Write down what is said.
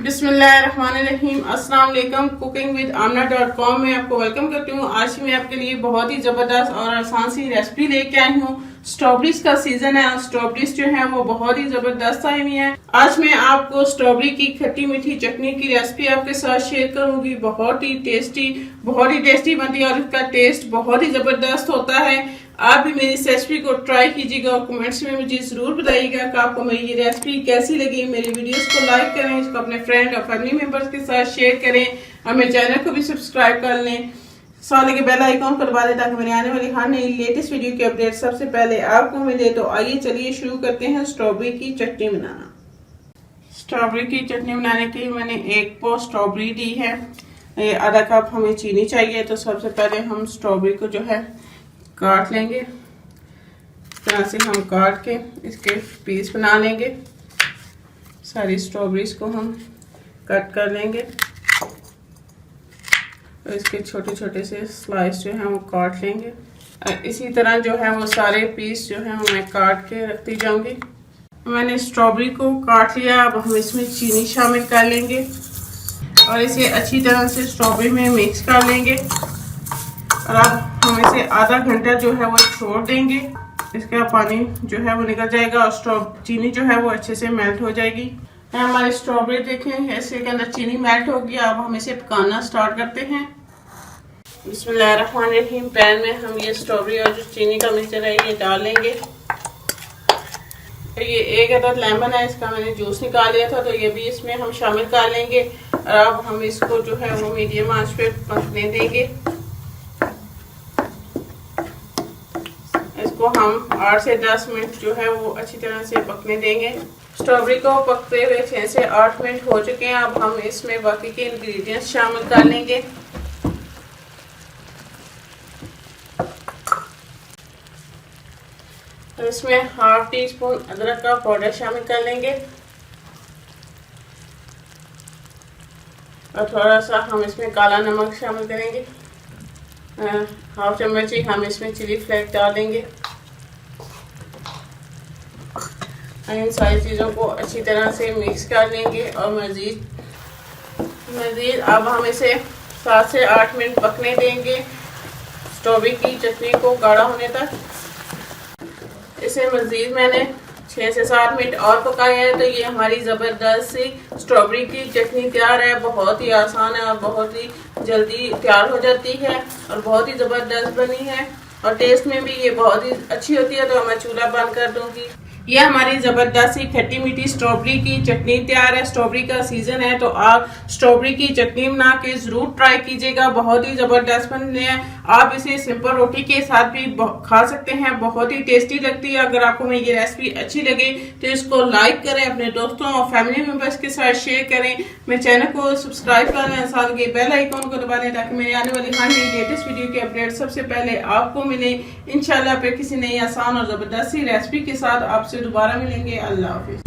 बिस्मिल्लाहिर्रहमानिर्रहीम। अस्सलाम वालेकुम। कुकिंग विद आमना.com में आपको वेलकम करती हूँ। आज मैं आपके लिए बहुत ही जबरदस्त और आसान सी रेसिपी लेके आई हूँ। स्ट्रॉबेरीज का सीजन है और स्ट्रॉबेरीज जो है वो बहुत ही जबरदस्त आई हुई है। आज मैं आपको स्ट्रॉबेरी की खट्टी मीठी चटनी की रेसिपी आपके साथ शेयर करूंगी। बहुत ही टेस्टी बनती है और इसका टेस्ट बहुत ही जबरदस्त होता है। आप भी मेरी इस रेसिपी को ट्राई कीजिएगा और कमेंट्स में मुझे जरूर बताइएगा कि आपको मेरी ये रेसिपी कैसी लगी। मेरी वीडियोस को लाइक करें, इसको अपने फ्रेंड और फैमिली मेंबर्स के साथ शेयर करें और मेरे चैनल को भी सब्सक्राइब कर लें। साथ के बेल आइकॉन को दबा दें ताकि मेरे आने वाली हर नई लेटेस्ट वीडियो की अपडेट सबसे पहले आपको मिले। तो आइए चलिए शुरू करते हैं स्ट्रॉबेरी की चटनी बनाना। स्ट्रॉबेरी की चटनी बनाने के लिए मैंने एक पो स्ट्रॉबेरी ली है। ये आधा कप हमें चीनी चाहिए। तो सबसे पहले हम स्ट्रॉबेरी को जो है काट लेंगे। इस तरह से हम काट के इसके पीस बना लेंगे। सारी स्ट्रॉबेरीज को हम कट कर लेंगे और इसके छोटे छोटे से स्लाइस जो है वो काट लेंगे। इसी तरह जो है वो सारे पीस जो है मैं काट के रखती जाऊंगी। मैंने स्ट्रॉबेरी को काट लिया। अब हम इसमें चीनी शामिल कर लेंगे और इसे अच्छी तरह से स्ट्रॉबेरी में मिक्स कर लेंगे और अब हम इसे आधा घंटा जो है वो छोड़ देंगे। इसका पानी जो है वो निकल जाएगा और चीनी जो है वो अच्छे से मेल्ट हो जाएगी। हमारी स्ट्रॉबेरी देखें ऐसे के अंदर चीनी मेल्ट हो गया। अब हम इसे पकाना स्टार्ट करते हैं। बिस्मिल्लाहिर्रहमानिर्रहीम। पैन में हम ये स्ट्रॉबेरी और जो चीनी का मिक्सचर है ये डाल लेंगे। तो ये एक अदद लेमन है, इसका मैंने जूस निकाल लिया था, तो ये भी इसमें हम शामिल कर लेंगे और अब हम इसको जो है वो मीडियम आंच पे पकने देंगे। इसको हम 8 से 10 मिनट जो है वो अच्छी तरह से पकने देंगे। स्ट्रॉबेरी को पकते हुए 6 से 8 मिनट हो चुके हैं। अब हम इसमें बाकी के इंग्रेडिएंट्स शामिल कर लेंगे। तो इसमें हाफ टी स्पून अदरक का पाउडर शामिल कर लेंगे और थोड़ा सा हम इसमें काला नमक शामिल करेंगे। हाफ चम्मच ही हम इसमें चिली फ्लेक्स डाल देंगे। इन सारी चीज़ों को अच्छी तरह से मिक्स कर लेंगे और मज़ीद अब हम इसे 7 से 8 मिनट पकने देंगे स्ट्रॉबेरी की चटनी को गाढ़ा होने तक। इसे मज़ीद मैंने 6 से 7 मिनट और पकाया है। तो ये हमारी ज़बरदस्त सी स्ट्रॉबेरी की चटनी तैयार है। बहुत ही आसान है और बहुत ही जल्दी तैयार हो जाती है और बहुत ही ज़बरदस्त बनी है और टेस्ट में भी ये बहुत ही अच्छी होती है। तो मैं चूल्हा बंद कर दूंगी। ये हमारी ज़बरदस्त सी खट्टी मीठी स्ट्रॉबेरी की चटनी तैयार है। स्ट्रॉबेरी का सीजन है तो आप स्ट्रॉबेरी की चटनी बना के ज़रूर ट्राई कीजिएगा। बहुत ही ज़बरदस्त बनने हैं। आप इसे सिंपल रोटी के साथ भी खा सकते हैं। बहुत ही टेस्टी लगती है। अगर आपको मेरी ये रेसिपी अच्छी लगे तो इसको लाइक करें, अपने दोस्तों और फैमिली मेम्बर्स के साथ शेयर करें, मेरे चैनल को सब्सक्राइब करें, साथ के बेल आइकॉन को दबा दें ताकि मेरे आने वाली हर नई लेटेस्ट वीडियो की अपडेट सबसे पहले आपको मिले। इंशाल्लाह फिर किसी नई आसान और ज़बरदस्त सी रेसिपी के साथ आपसे दोबारा मिलेंगे। अल्लाह हाफिज़।